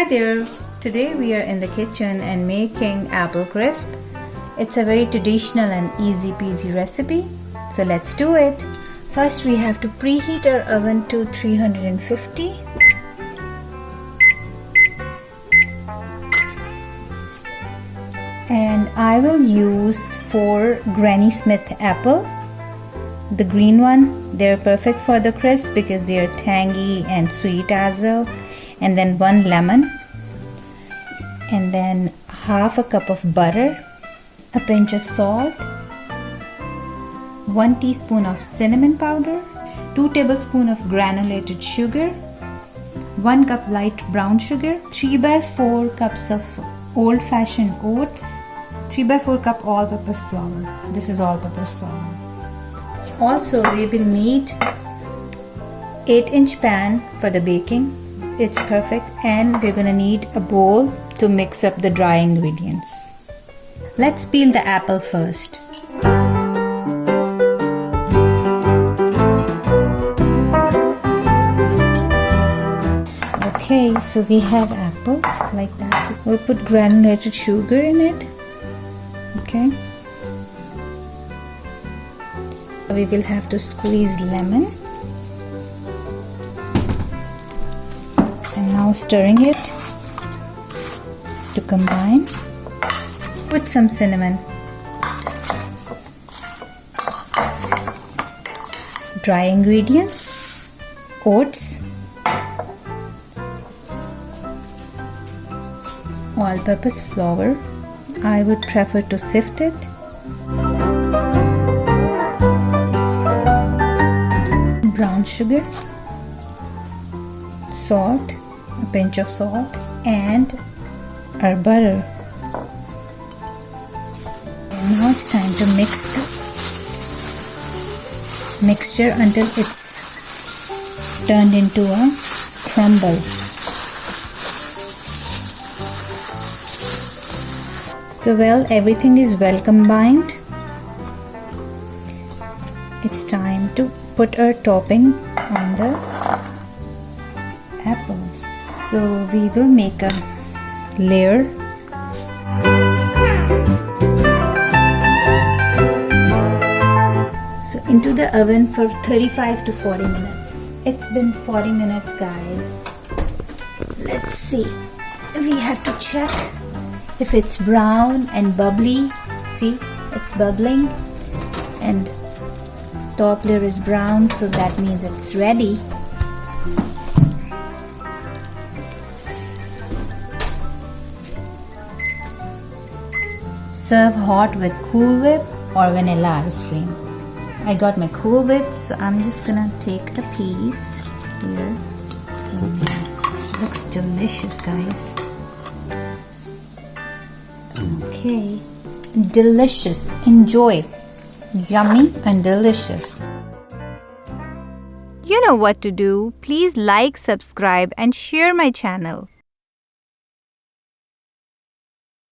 Hi there! Today we are in the kitchen and making apple crisp. It's a very traditional and easy peasy recipe. So let's do it. First we have to preheat our oven to 350. And I will use 4 Granny Smith apple. The green one, they're perfect for the crisp because they are tangy and sweet as well. And then 1 lemon, and then half a cup of butter, a pinch of salt, 1 teaspoon of cinnamon powder, 2 tablespoons of granulated sugar, 1 cup light brown sugar, 3/4 cups of old-fashioned oats, 3/4 cup all-purpose flour. This is all-purpose flour. Also, we will need 8-inch pan for the baking. It's perfect, and we're gonna need a bowl to mix up the dry ingredients. Let's peel the apple first. Okay, so we have apples like that. We'll put granulated sugar in it. Okay. We will have to squeeze lemon. And now stirring it to combine. Put some cinnamon. Dry ingredients, oats, all-purpose flour. I would prefer to sift it. Brown sugar, salt, a pinch of salt, and our butter. And now it's time to mix the mixture until it's turned into a crumble. So everything is well combined. It's time to put our topping on the apples. So we will make a layer. So into the oven for 35 to 40 minutes. It's been 40 minutes, guys. Let's see. We have to check if it's brown and bubbly. See, it's bubbling and top layer is brown, so that means it's ready. Serve hot with Cool Whip or vanilla ice cream. I got my Cool Whip, so I'm just gonna take a piece here. Looks delicious, guys. Okay, delicious. Enjoy. Yummy and delicious. You know what to do. Please like, subscribe and share my channel.